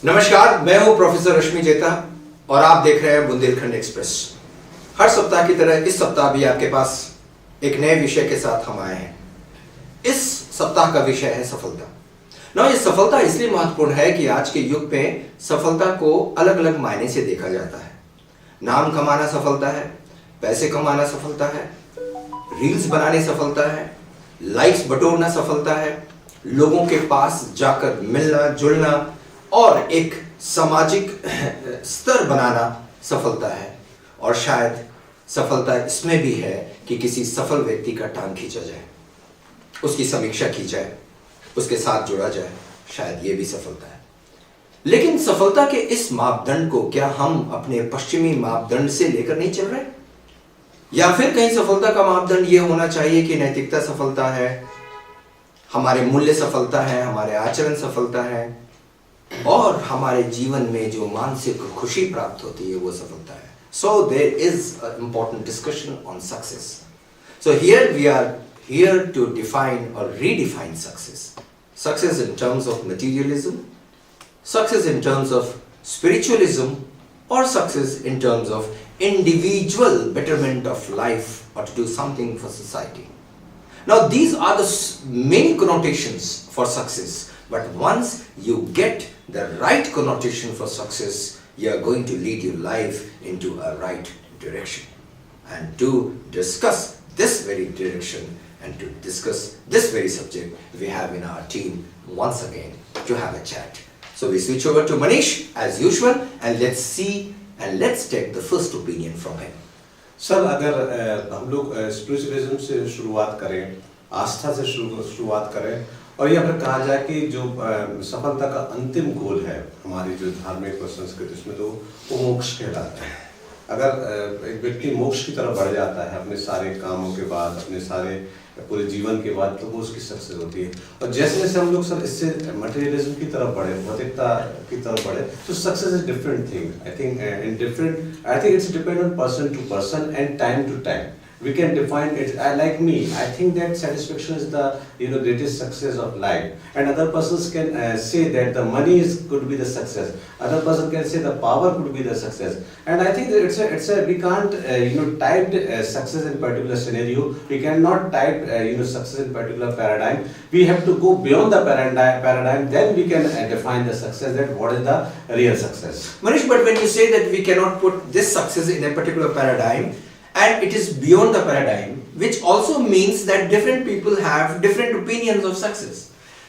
नमस्कार, मैं हूं प्रोफेसर रश्मि जेता और आप देख रहे हैं बुंदेलखंड एक्सप्रेस। हर सप्ताह की तरह इस सप्ताह भी आपके पास एक नए विषय के साथ हम आए हैं। इस सप्ताह का विषय है सफलता। ना ये सफलता इसलिए महत्वपूर्ण है कि आज के युग में सफलता को अलग अलग मायने से देखा जाता है। नाम कमाना सफलता है, पैसे कमाना सफलता है, रील्स बनाने सफलता है, लाइक्स बटोरना सफलता है, लोगों के पास जाकर मिलना जुलना और एक सामाजिक स्तर बनाना सफलता है। और शायद सफलता इसमें भी है कि किसी सफल व्यक्ति का टांग खींचा जाए, उसकी समीक्षा की जाए, उसके साथ जुड़ा जाए, शायद ये भी सफलता है। लेकिन सफलता के इस मापदंड को क्या हम अपने पश्चिमी मापदंड से लेकर नहीं चल रहे? या फिर कहीं सफलता का मापदंड यह होना चाहिए कि नैतिकता सफलता है, हमारे मूल्य सफलता है, हमारे आचरण सफलता है और हमारे जीवन में जो मानसिक खुशी प्राप्त होती है वो सफलता है। So there is an important discussion on success. So here we are here to define or redefine success. Success in terms of materialism, success in terms of spiritualism, or success in terms of individual betterment of life or to do something for society. Now these are the many connotations for success, but once you get the right connotation for success, you are going to lead your life into a right direction. And to discuss this very direction and to discuss this very subject, we have in our team once again to have a chat. So we switch over to Manish as usual and let's see and let's take the first opinion from him. Sir, अगर हम लोग spiritualism से शुरुआत करें, आस्था से शुरुआत करें और ये अगर कहा जाए कि जो सफलता का अंतिम गोल है हमारी जो धार्मिक और संस्कृति उसमें, तो वो मोक्ष कहलाता है। अगर एक व्यक्ति मोक्ष की तरफ बढ़ जाता है अपने सारे कामों के बाद, अपने सारे पूरे जीवन के बाद, तो वो उसकी सक्सेस होती है। और जैसे जैसे हम लोग सर इससे मटेरियलिज्म की तरफ बढ़े, भौतिकता की तरफ बढ़े, तो success is different thing. I think it's depend on person to person and time to time. We can define it like me. I think that satisfaction is the greatest success of life, and other persons can say that the money could be the success. Other person can say the power could be the success. And I think that it's a we can't type success in particular scenario. We cannot type success in particular paradigm. We have to go beyond the paradigm. Then we can define the success. That what is the real success. Manish, but when you say that we cannot put this success in a particular paradigm, and it is beyond the paradigm, which also means that different people have different opinions of success.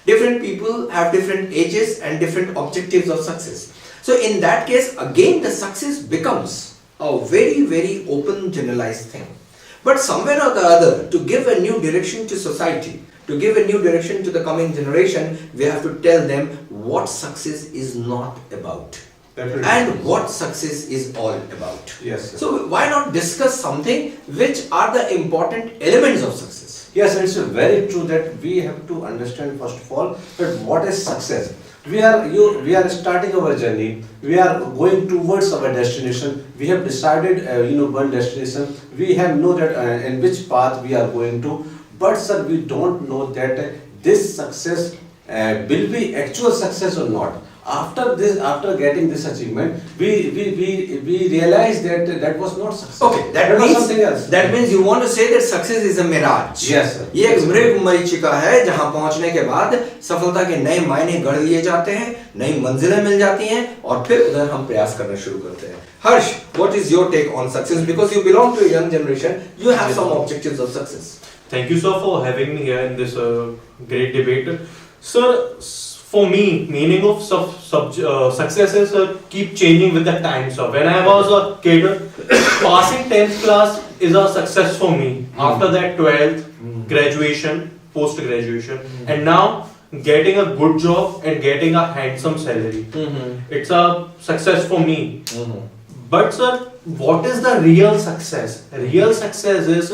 Different people have different ages and different objectives of success. So in that case, again the success becomes a very, very open generalized thing. But somewhere or the other, to give a new direction to society, to give a new direction to the coming generation, we have to tell them what success is not about. Definitely. And what success is all about. Yes, sir. So why not discuss something which are the important elements of success? Yes, it's very true that we have to understand first of all that what is success. We are starting our journey. We are going towards our destination. We have decided one destination. We have know that in which path we are going to. But sir, we don't know that this success will be actual success or not. After getting this achievement, we realized that was not success. Okay, that was means something else. That means you want to say that success is a mirage. Yes, sir. ये एक मृग मरीचिका है जहां पहुंचने के बाद सफलता के नए मायने गढ़ लिए जाते हैं, नई मंजिलें मिल जाती हैं और फिर उधर हम प्रयास करना शुरू करते हैं। हर्ष, what is your take on success? Because you belong to a young generation, you have some objectives of success. Thank you, sir, for having me here in this great debate. Sir, for me, meaning of success is keep changing with the times. So when I was a kid, passing 10th class is a success for me. After that, 12th, graduation, post-graduation, and now getting a good job and getting a handsome salary. It's a success for me. But sir, what is the real success? Real success is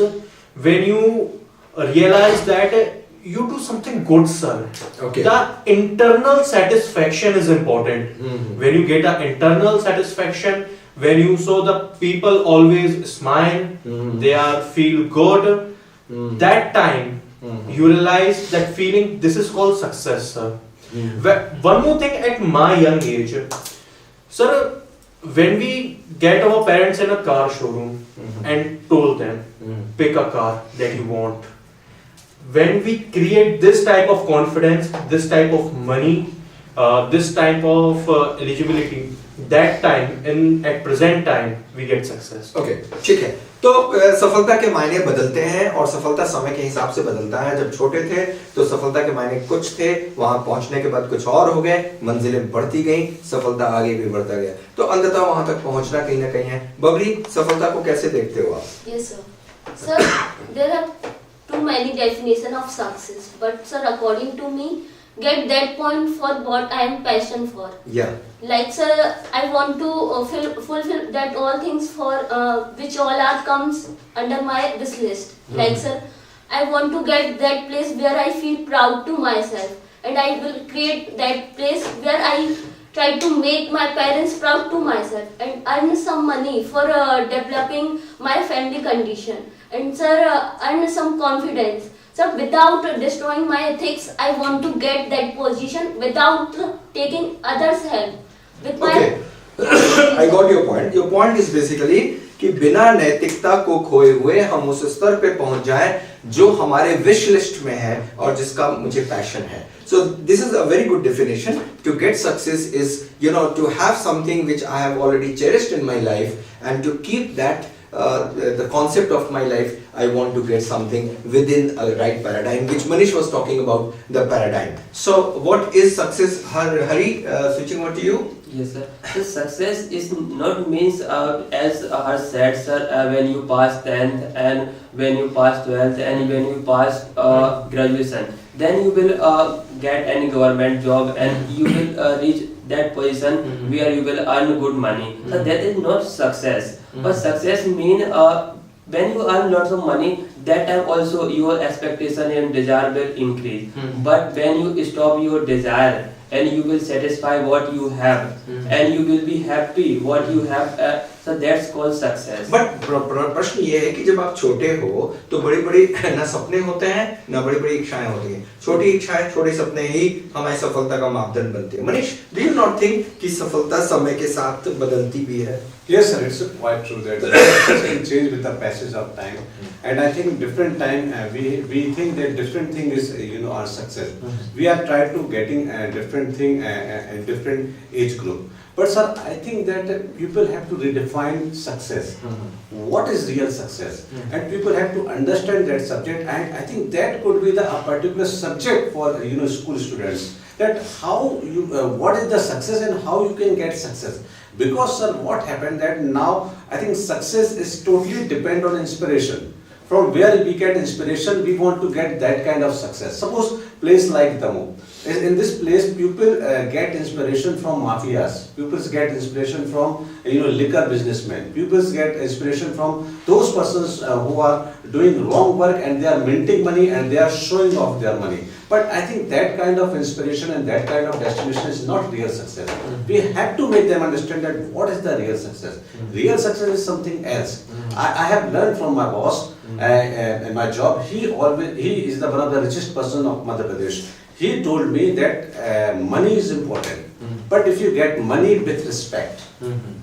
when you realize that you do something good, sir. Okay. The internal satisfaction is important. When you get an internal satisfaction, when you saw the people always smile, they are feel good, that time you realize that feeling, this is called success, sir. One more thing at my young age, sir, when we get our parents in a car showroom and told them, pick a car that you want. When we create this type of confidence, this type of money, this type of eligibility, that time at present time we get success. Okay ठीक है। तो सफलता के मायने बदलते हैं और सफलता समय के हिसाब से बदलता है। जब छोटे थे तो सफलता के मायने कुछ थे, वहां पहुंचने के बाद कुछ और हो गए, मंजिलें बढ़ती गई, सफलता आगे भी बढ़ता गया। तो अंततः वहां तक पहुंचना कहीं ना कहीं है। बबली, सफलता को कैसे देखते हो आप? Yes, sir. Sir, there are too many definition of success, but sir, according to me, get that point for what I am passion for. Yeah. Like sir, I want to fulfill that all things for which all are comes under my wish list. Like sir, I want to get that place where I feel proud to myself, and I will create that place where I try to make my parents proud to myself and earn some money for developing my family condition, and sir, earn some confidence. So without destroying my ethics, I want to get that position without taking others' help. With my I got your point. Your point is basically कि बिना नैतिकता को खोए हुए हम उस स्तर पे पहुंच जाएं जो हमारे विश लिस्ट में है और जिसका मुझे पैशन है. So this is a very good definition. To get success is, to have something which I have already cherished in my life, and to keep that the concept of my life. I want to get something within a right paradigm, which Manish was talking about, the paradigm. So what is success? Hari, switching over to you. Yes, sir. So success is not means as her said, sir, when you pass 10th and when you pass 12th and when you pass graduation, then you will get any government job and you will reach that position where you will earn good money. So that is not success. But success mean when you earn lots of money, that time also your expectation and desire will increase. But when you stop your desire and you will satisfy what you have and you will be happy what you have, so that's called success. But प्रश्न ये है कि जब आप छोटे हो तो बड़ी बड़ी ना सपने होते हैं ना बड़ी बड़ी इच्छाएं होती हैं. छोटी इच्छाएं, छोटे सपने ही हमारी सफलता का मापदंड बनते हैं. Manish, do you not think कि सफलता समय के साथ बदलती भी है? Yes, sir, it's quite true that success can change with the passage of time, and I think different time we think that different thing is our success. We are trying to getting a different thing in different age group. But sir, I think that people have to redefine success. What is real success? And people have to understand that subject. And I think that could be a particular subject for school students. That how you what is the success and how you can get success. Because sir, what happened that now I think success is totally depend on inspiration. From where we get inspiration, we want to get that kind of success. Suppose place like Damoh. In this place, people get inspiration from mafias. People get inspiration from liquor businessmen. People get inspiration from those persons who are doing wrong work and they are minting money and they are showing off their money. But I think that kind of inspiration and that kind of destination is not real success. We have to make them understand that what is the real success. Real success is something else. I have learned from my boss in my job. He is one of the richest person of Madhya Pradesh. He told me that money is important, but if you get money with respect,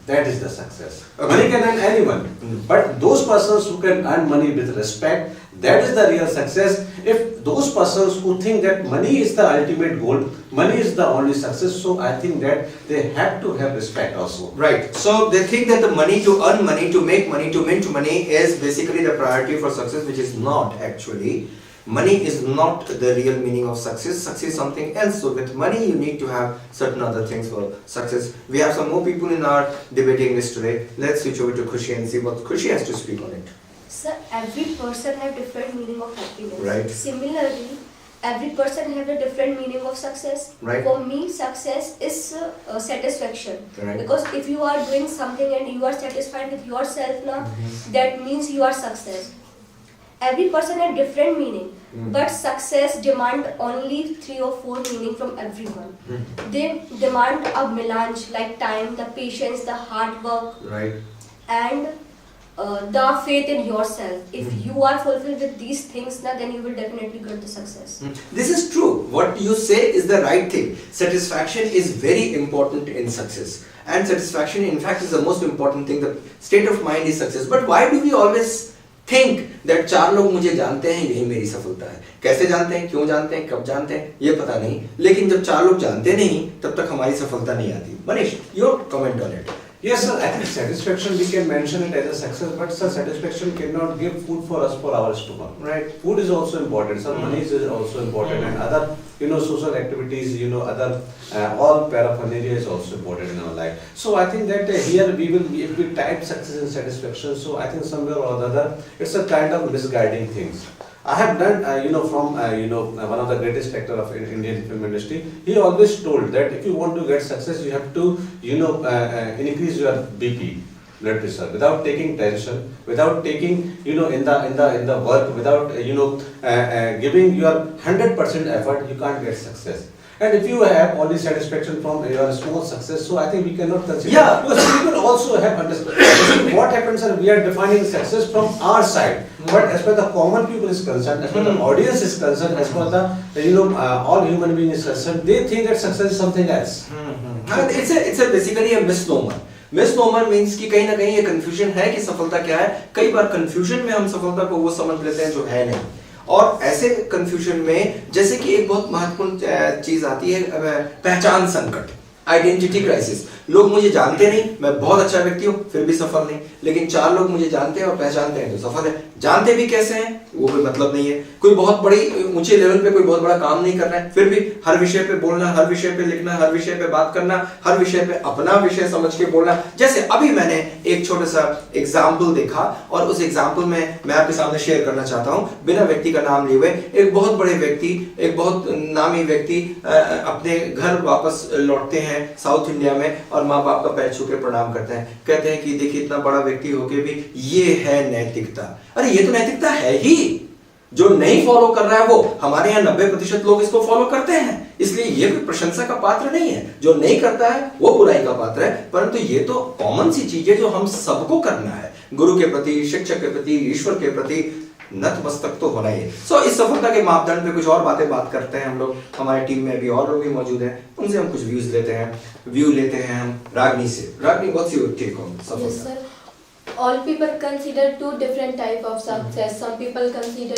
that is the success. Money can earn anyone, but those persons who can earn money with respect, that is the real success. If those persons who think that money is the ultimate goal, money is the only success, so I think that they have to have respect also. Right. So they think that the money, to earn money, to make money, to mint money is basically the priority for success, which is not actually. Money is not the real meaning of success. Success is something else. So with money, you need to have certain other things for success. We have some more people in our debating list today. Let's switch over to Khushi and see what Khushi has to speak on it. Sir, every person have different meaning of happiness. Right. Similarly, every person have a different meaning of success. Right. For me, success is satisfaction. Right. Because if you are doing something and you are satisfied with yourself now, that means you are success. Every person has different meaning, but success demand only 3 or 4 meaning from everyone. They demand a melange like time, the patience, the hard work, Right. and the faith in yourself. If you are fulfilled with these things, now then you will definitely get the success. This is true. What you say is the right thing. Satisfaction is very important in success. And satisfaction, in fact, is the most important thing. The state of mind is success. But why do we always think that 4 लोग मुझे जानते हैं, यही मेरी सफलता है? कैसे जानते हैं, क्यों जानते हैं, कब जानते हैं, ये पता नहीं. लेकिन जब 4 लोग जानते नहीं, तब तक हमारी सफलता नहीं आती. Manish, your comment on it. Yes, sir. I think satisfaction, we can mention it as a success, but sir, satisfaction cannot give food for us for our stomach, right? Food is also important. Sir, money is also important, and other, social activities, other all paraphernalia is also important in our life. So I think that here if we type success and satisfaction, so I think somewhere or other, it's a kind of misguiding things. I have done, from one of the greatest actor of Indian film industry. He always told that if you want to get success, you have to, increase your BP, blood pressure, without taking tension, without taking, in the work, without, giving your 100% effort, you can't get success. And if you have only satisfaction from your small success, so I think we cannot consider. Yeah. Because people also have understood what happens, and we are defining success from our side. But as per the common people is concerned, as per the audience is concerned, as per the all human beings is concerned, they think that success is something else. It's basically a misnomer. Misnomer means कि कहीं ना कहीं ये confusion है कि सफलता क्या है. कई बार confusion में हम सफलता को वो समझ लेते हैं जो है नहीं. और ऐसे कंफ्यूजन में जैसे कि एक बहुत महत्वपूर्ण चीज आती है पहचान संकट, आइडेंटिटी क्राइसिस. लोग मुझे जानते नहीं, मैं बहुत अच्छा व्यक्ति हूँ, फिर भी सफल नहीं. लेकिन 4 लोग मुझे जानते हैं और पहचानते हैं तो सफल है. जानते भी कैसे हैं वो कोई मतलब नहीं है. कोई बहुत बड़ी ऊंचे लेवल पे कोई बहुत बड़ा काम नहीं कर रहा है, फिर भी हर विषय पे बोलना, हर विषय पे लिखना, हर विषय पे बात करना, हर विषय पे अपना विषय समझ के बोलना. जैसे अभी मैंने एक छोटा सा एग्जाम्पल देखा और उस एग्जाम्पल में मैं आपके सामने शेयर करना चाहता हूँ, बिना व्यक्ति का नाम लिए हुए. एक बहुत बड़े व्यक्ति, एक बहुत नामी व्यक्ति अपने घर वापस लौटते हैं साउथ इंडिया में और माँ बाप का पैर छू के प्रणाम करते हैं. कहते हैं कि देखिए इतना बड़ा व्यक्ति होके भी ये है नैतिकता. अरे ये तो नैतिकता है ही. जो नहीं फॉलो कर रहा है वो, हमारे यहाँ 90% लोग इसको फॉलो करते हैं, इसलिए ये कोई प्रशंसा का पात्र नहीं है. जो नहीं करता है वो बुराई का पात्र है. परंतु ये तो कॉमन सी चीज है जो हम सबको करना है. गुरु के प्रति, शिक्षक के प्रति, ईश्वर के प्रति नतमस्तक तो होना ही है. सो इस सफलता के मापदंड पे कुछ और बात करते हैं हम लोग. हमारे टीम में अभी और लोग भी मौजूद हैं, उनसे हम कुछ व्यू लेते हैं हम. रागनी से. रागनी, व्हाट्स योर टेक ऑन सफलता? Yes, sir. All people consider 2 different type of success. Some people consider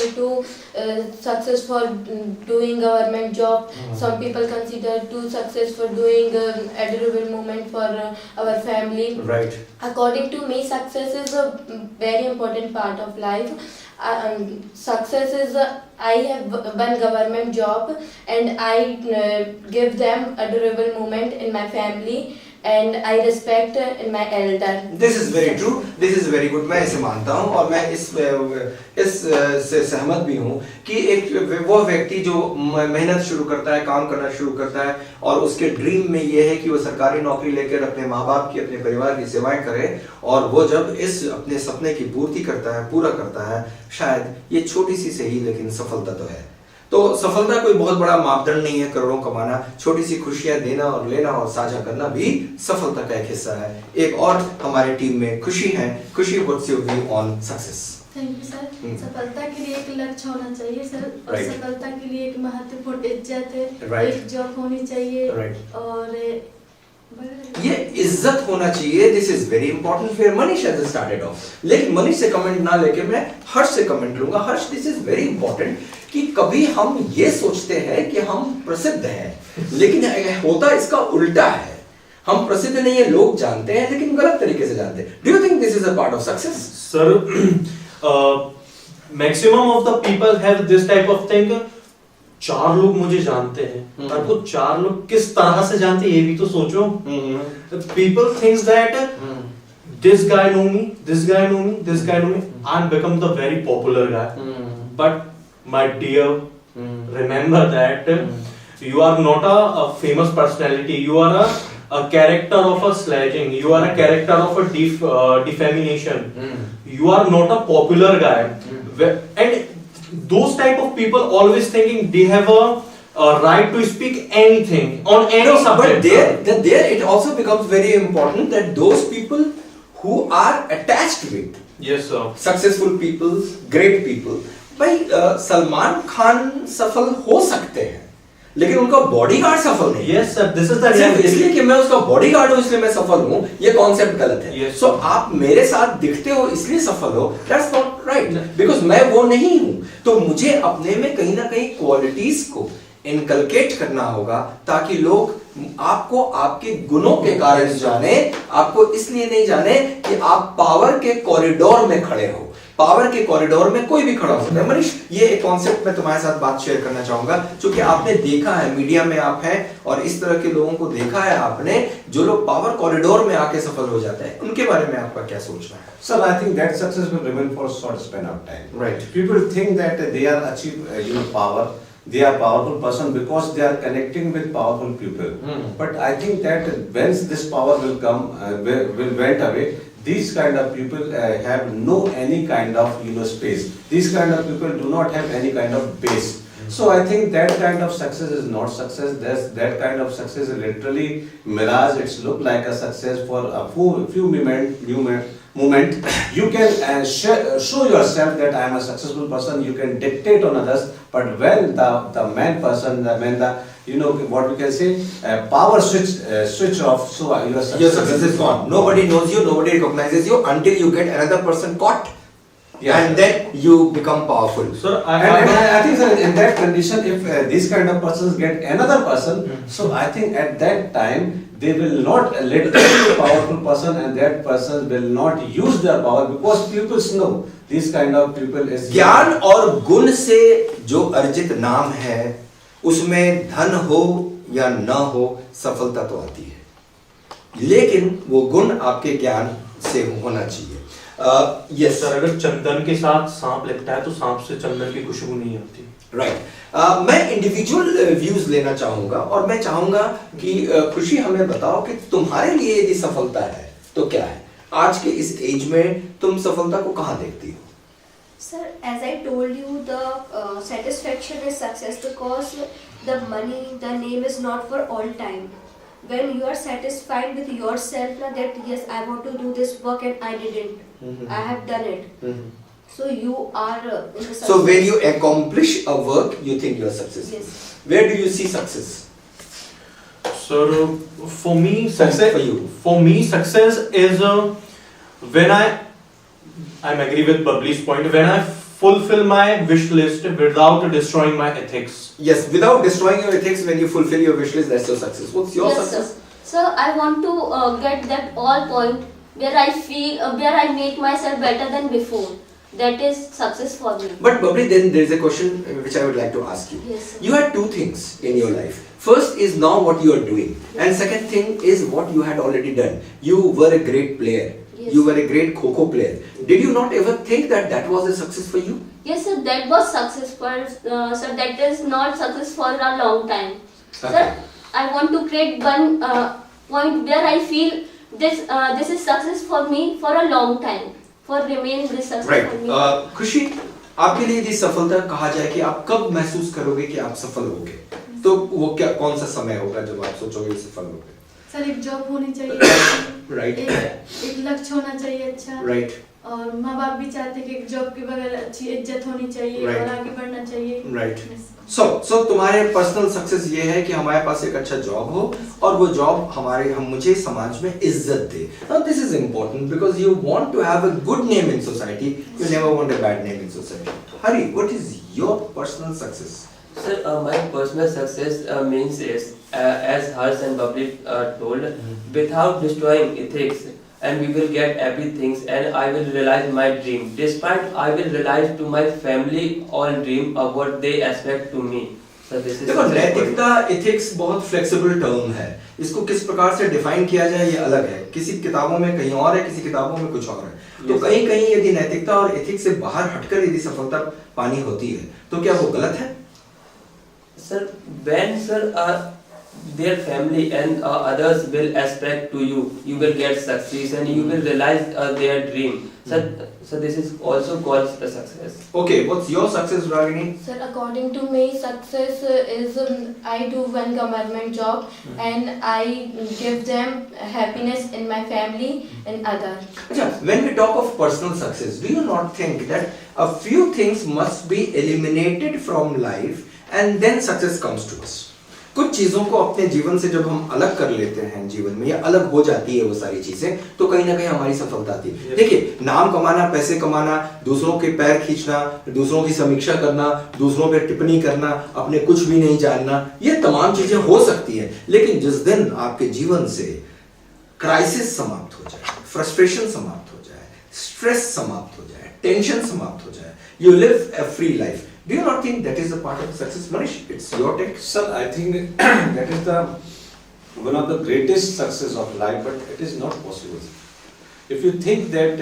success for doing government job. Some people consider success for doing admirable moment for our family. Right. According to me, success is a very important part of life. Success is I have one government job and I give them adorable moment in my family. And I respect in my elder. This is very true. This is very good. मैं इसे मानता हूँ और मैं इस से सहमत भी हूँ कि एक वो व्यक्ति जो मेहनत शुरू करता है, काम करना शुरू करता है और उसके ड्रीम में ये है कि वो सरकारी नौकरी लेकर अपने माँ बाप की, अपने परिवार की सेवाएं करे, और वो जब इस अपने सपने की पूर्ति करता है, पूरा करता है, शायद ये छोटी सी सही लेकिन सफलता तो है. तो सफलता कोई बहुत बड़ा मापदंड नहीं है करोड़ों कमाना. छोटी सी खुशियां देना और लेना और साझा करना भी सफलता का एक हिस्सा है. एक और हमारे टीम में खुशी है. खुशी, what's your view on success? Thank you sir. सफलता के लिए एक लक्ष्य होना चाहिए सर, और Right. सफलता के लिए एक महत्वपूर्ण इज्जत है. Right. एक जॉब होनी चाहिए. Right. और ये इज्जत होना चाहिए. This is very important. फिर मनीष हैज स्टार्टेड ऑफ, लेकिन मनीष से कमेंट ना लेके मैं हर्ष से कमेंट लूंगा. हर्ष, दिस इज वेरी इंपॉर्टेंट कि कभी हम ये सोचते हैं कि हम प्रसिद्ध हैं, लेकिन होता इसका उल्टा है. हम प्रसिद्ध नहीं है, लोग जानते हैं लेकिन गलत तरीके से जानते हैं. Do you think this is a part of success? Sir, maximum of the people have this type of thing. 4 लोग मुझे जानते हैं, पर वो 4 लोग किस तरह से जानते हैं ये भी तो सोचो. People thinks that this guy know me, this guy know me, this guy know me. I'm become the very popular guy. But my dear, remember that you are not a famous personality. You are a character of a sledging. You are a character of a defamation. You are not a popular guy. And those type of people always thinking they have a right to speak anything on any subject. But there it also becomes very important that those people who are attached with, Yes, sir. Successful people, great people. भाई सलमान खान सफल हो सकते हैं लेकिन उनका bodyguard सफल नहीं है। Yes, sir. This is the सिर्फ reality. इसलिए कि मैं उसका बॉडीगार्ड हूं इसलिए मैं सफल हूं, ये कॉन्सेप्ट गलत है। Yes. सो आप मेरे साथ दिखते हो इसलिए सफल हो, दैट्स नॉट राइट, बिकॉज मैं वो नहीं हूं। तो मुझे अपने में कहीं ना कहीं क्वालिटीज को इनकलकेट करना होगा ताकि लोग आपको आपके गुणों के कारण जाने, आपको इसलिए नहीं जाने कि आप पावर के कॉरिडोर में खड़े हो। पावर के कॉरिडोर में कोई भी खड़ा हो सकता है। मनीष, ये एक कॉन्सेप्ट मैं तुम्हारे साथ बात शेयर करना चाहूंगा, क्योंकि आपने देखा है, मीडिया में आप हैं और इस तरह के लोगों को देखा है आपने, जो लोग पावर कॉरिडोर में आके सफल हो जाते हैं, उनके बारे में आपका क्या सोचना है? Sir, I think that success will remain for a short span of time. Right. People think that they are achieve power, they are powerful person because they are connecting with powerful people. But I think that once this power will come, will went away, these kind of people have no any kind of space. These kind of people do not have any kind of base. So I think that kind of success is not success. That kind of success is literally mirage. It's look like a success for a few moment. You can show yourself that I am a successful person. You can dictate on others. But when the main person, when the what we can say, power switch off, so your success is gone. Nobody knows you, nobody recognizes you until you get another person caught. Yeah. And then you become powerful. Sir, And I think, sir, in that condition, if these kind of persons get another person, so I think at that time they will not let go the powerful person, and that person will not use their power because people know these kind of people is ज्ञान और गुण से जो अर्जित नाम है, उसमें धन हो या न हो सफलता तो आती है, लेकिन वो गुण आपके ज्ञान से होना चाहिए। यस सर, अगर चंदन के साथ सांप लगता है तो सांप से चंदन की खुशबू नहीं आती। राइट। मैं इंडिविजुअल व्यूज लेना चाहूंगा और मैं चाहूंगा कि खुशी हमें बताओ कि तुम्हारे लिए यदि सफलता है तो क्या है? आज के इस एज में तुम सफलता को कहाँ देखती हो? Sir, as I told you, the satisfaction is success because the money, the name is not for all time. When you are satisfied with yourself, na, that yes, I want to do this work and I didn't, I have done it. So you are in the success. So when you accomplish a work, you think you are successful. Yes. Where do you see success? Sir, for me, success. For me, success is when I'm agree with Bubbly's point. When I fulfill my wish list without destroying my ethics. Yes, without destroying your ethics, when you fulfill your wish list, that's your success. What's your Yes, success? Sir, I want to get that all point where I feel, where I make myself better than before. That is success for me. But Bubbly, then there is a question which I would like to ask you. Yes, sir. You had two things in your life. First is now what you are doing, and second thing is what you had already done. You were a great player. Yes. You were a great Kho-Kho player. Did you not ever think that that was a success for you? Yes, sir, that was success, but sir, that is not success for a long time. Okay. Sir, I want to create one point where I feel this is success for me for a long time, for remain this success Right. for me. खुशी, आपके लिए यदि सफलता कहा जाए कि आप कब महसूस करोगे कि आप सफल होगे, तो वो क्या कौन सा समय होगा जब आप सोचोगे सफल होगे? सर, एक जॉब होनी चाहिए। Right. एक लक्ष्य होना चाहिए अच्छा। Right. और माँ बाप भी चाहते हैं कि एक जॉब के बगैर अच्छी इज्जत होनी चाहिए Right. और आगे बढ़ना चाहिए। Right. Yes. So तुम्हारे पर्सनल सक्सेस ये है कि हमारे पास एक अच्छा जॉब हो और वो जॉब मुझे समाज में इज्जत दे। Now this is important because you want to have a good name in society. You never want a bad name in society. Hari, what is your personal success? Sir, my personal success means is, as Harsh and Bubbly told, without destroying ethics, and we will get everything, and I will realize my dream. Despite I will realize to my family all dream of what they expect to me. So this is. देखो, नैतिकता, ethics बहुत flexible term है। इसको किस प्रकार से define किया जाए ये अलग है। किसी किताबों में कहीं और है, किसी किताबों में कुछ और है। तो कहीं कहीं यदि नैतिकता और एथिक्स से बाहर हटकर यदि सफलता पानी होती है, तो क्या वो गलत है? Sir, when their family and others will expect to you. You will get success and you will realize their dream. So this is also called a success. Okay, what's your success, Ragini? Sir, according to me, success is I do one government job and I give them happiness in my family and other. Achha, when we talk of personal success, do you not think that a few things must be eliminated from life and then success comes to us? कुछ चीजों को अपने जीवन से जब हम अलग कर लेते हैं जीवन में, या अलग हो जाती है वो सारी चीजें, तो कहीं ना कहीं हमारी सफलता आती है। देखिए, नाम कमाना, पैसे कमाना, दूसरों के पैर खींचना, दूसरों की समीक्षा करना, दूसरों पे टिप्पणी करना, अपने कुछ भी नहीं जानना, ये तमाम चीजें हो सकती हैं, लेकिन जिस दिन आपके जीवन से क्राइसिस समाप्त हो जाए, फ्रस्ट्रेशन समाप्त हो जाए, स्ट्रेस समाप्त हो जाए, टेंशन समाप्त हो जाए, you live a free life. Do you not think that is a part of success, Manish? It's your take. Sir, I think that is the one of the greatest success of life, but it is not possible. If you think that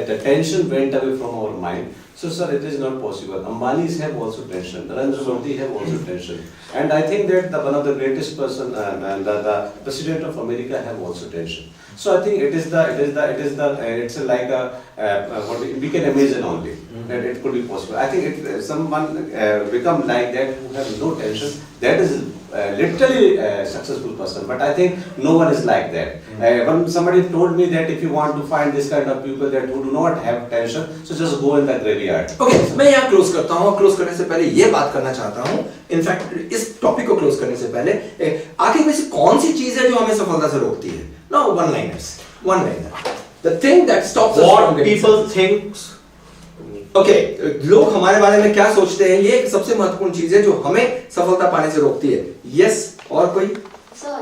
the tension went away from our mind, so sir, it is not possible. Ambanis have also tension. Narendra Modi have also tension, and I think that one of the greatest person and the president of America have also tension. So I think it's like what we can imagine only that it could be possible. I think if someone become like that who have no tension, that is literally a successful person. But I think no one is like that. When somebody told me that if you want to find this kind of people that who do not have tension, so just go in the graveyard. Okay, मैं यहाँ close करता हूँ। Close करने से पहले ये बात करना चाहता हूँ। In fact, इस टॉपिक को close करने से पहले आखिर में से कौन सी चीज है जो हमें सफलता से रोकती है? No, one liner. The thing that stops us from What getting people success. think. Okay, लोग हमारे बारे में क्या सोचते हैं, ये एक सबसे महत्वपूर्ण चीज है जो हमें सफलता पाने से रोकती है। Yes, और कोई? Sir,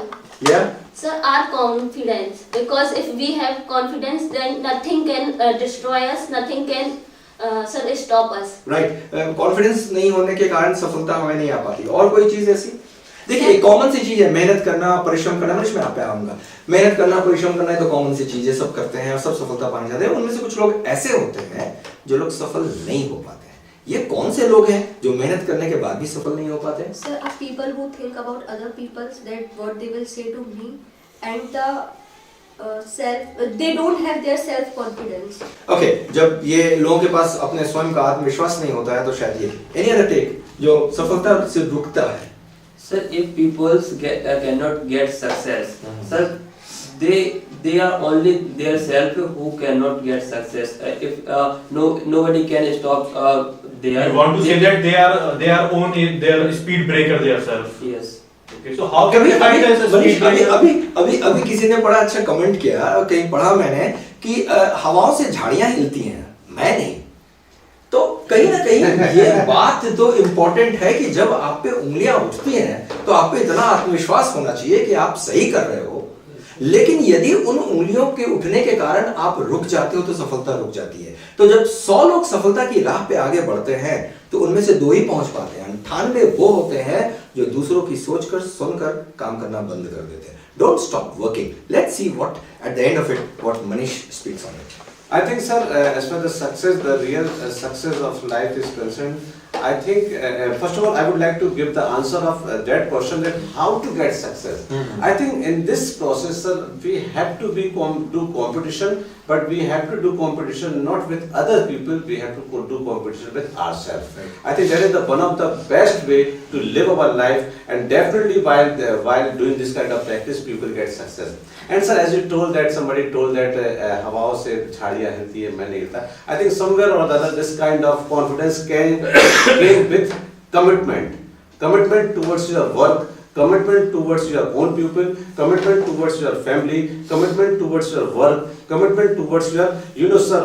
Yeah. sir, our confidence. Because if we have confidence, then nothing can destroy us. Nothing can, sir, stop us. Right. Confidence नहीं होने के कारण सफलता हमें नहीं आ पाती। और कोई चीज ऐसी? देखिए, एक कॉमन सी चीज है, मेहनत करना, परिश्रम करना। मैं आप पे आऊंगा। मेहनत करना, परिश्रम करना है तो कॉमन सी चीज है, सब करते हैं और सब सफलता पाने जाते हैं। उनमें से कुछ लोग ऐसे होते हैं जो लोग सफल नहीं हो पाते हैं। ये कौन से लोग हैं जो मेहनत करने के बाद भी सफल नहीं हो पाते हैं? Sir, are people who think about other people, that what they will say to me, and they don't have their self confidence. Okay, जब ये लोगों के पास अपने स्वयं का आत्मविश्वास नहीं होता है तो शायद ये any other take जो सफलता से रुकता है। Sir, if people cannot get success, sir, they are only their self who cannot get success. If nobody can stop their. I want to say that they are on their speed breaker themselves. Yes. Okay, so how can we find as a speed breaker? अभी किसी ने बड़ा अच्छा comment किया, कहीं पढ़ा मैंने कि हवाओं से झाड़ियां हिलती हैं, मैं नहीं। तो कहीं ना कहीं ये बात तो इम्पोर्टेंट है कि जब आप पे उंगलियां उठती हैं तो आप पे इतना आत्मविश्वास होना चाहिए कि आप सही कर रहे हो, लेकिन यदि उन उंगलियों के उठने के कारण आप रुक जाते हो तो सफलता रुक जाती है। तो जब 100 लोग सफलता की राह पे आगे बढ़ते हैं तो उनमें से 2 ही पहुंच पाते हैं। 98 वो होते हैं जो दूसरों की सोचकर सुनकर काम करना बंद कर देते हैं। Don't stop working. Let's see what at the end of it what Manish speaks on it. I think, sir, as far as success, the real success of life is concerned, I think, first of all, I would like to give the answer of that question, that how to get success. I think in this process, sir, we have to do competition, but we have to do competition not with other people, we have to do competition with ourselves. Right. I think that is one of the best way to live our life, and definitely while doing this kind of practice, people get success. And sir, as you told that, somebody told that हवाओं से झाड़ियाँ हिलती है, मैं नहीं हिलता. I think somewhere or the other, this kind of confidence came with commitment towards your work, commitment towards your own people, commitment towards your family, commitment towards your work, commitment towards your, sir,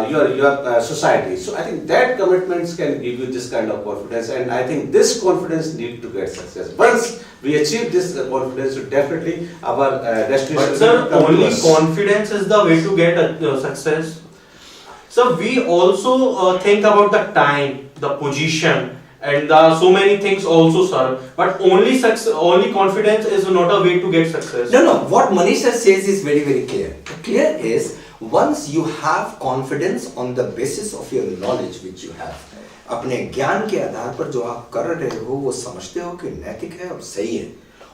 your society. So I think that commitments can give you this kind of confidence, and I think this confidence need to get success. Once we achieve this confidence, so definitely our destination. But sir, will come to only us. confidence is the way to get success. So we also think about the time, the position, and so many things also, sir. But only confidence is not a way to get success. No. What Manisha says is very, very clear. Clear is once you have confidence on the basis of your knowledge which you have, अपने ज्ञान के आधार पर जो आप कर रहे हो वो समझते हो कि नैतिक है और सही है,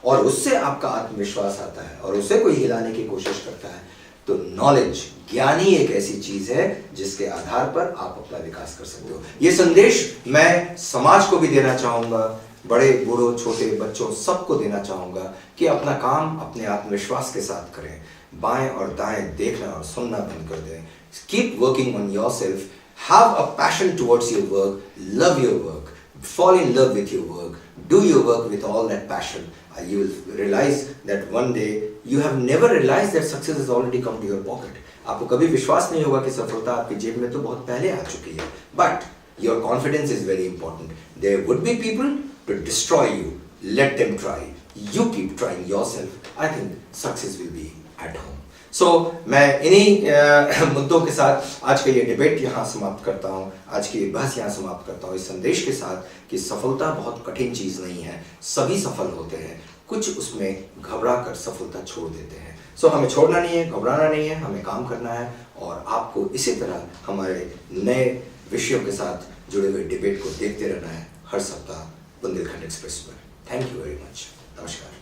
और उससे आपका आत्मविश्वास आता है और उसे कोई हिलाने की कोशिश करता है, तो नॉलेज, ज्ञान ही एक ऐसी चीज है जिसके आधार पर आप अपना विकास कर सकते हो। ये संदेश मैं समाज को भी देना चाहूंगा, बड़े बूढ़ों छोटे बच्चों सबको देना चाहूंगा कि अपना काम अपने आत्मविश्वास के साथ करें, बाएं और दाएं देखना और सुनना बंद कर दें। Keep working on yourself, have a passion towards your work, love your work, fall in love with your work, do your work with all that passion. You will realize that one day you have never realized that success has already come to your pocket. आपको कभी विश्वास नहीं होगा कि सफलता आपकी जेब में तो बहुत पहले आ चुकी है। But your confidence is very important. There would be people to destroy you. Let them try. You keep trying yourself. I think success will be at home. So, मैं इन्हीं मुद्दों के साथ आज का ये डिबेट यहाँ समाप्त करता हूँ, आज की ये बहस यहाँ समाप्त करता हूँ इस संदेश के साथ कि सफलता बहुत कठिन चीज़ नहीं है, सभी सफल होते हैं, कुछ उसमें घबरा कर सफलता छोड़ देते हैं। सो हमें छोड़ना नहीं है, घबराना नहीं है, हमें काम करना है और आपको इसी तरह हमारे नए विषयों के साथ जुड़े हुए डिबेट को देखते रहना है हर सप्ताह बुंदेलखंड एक्सप्रेस पर। Thank you very much. नमस्कार।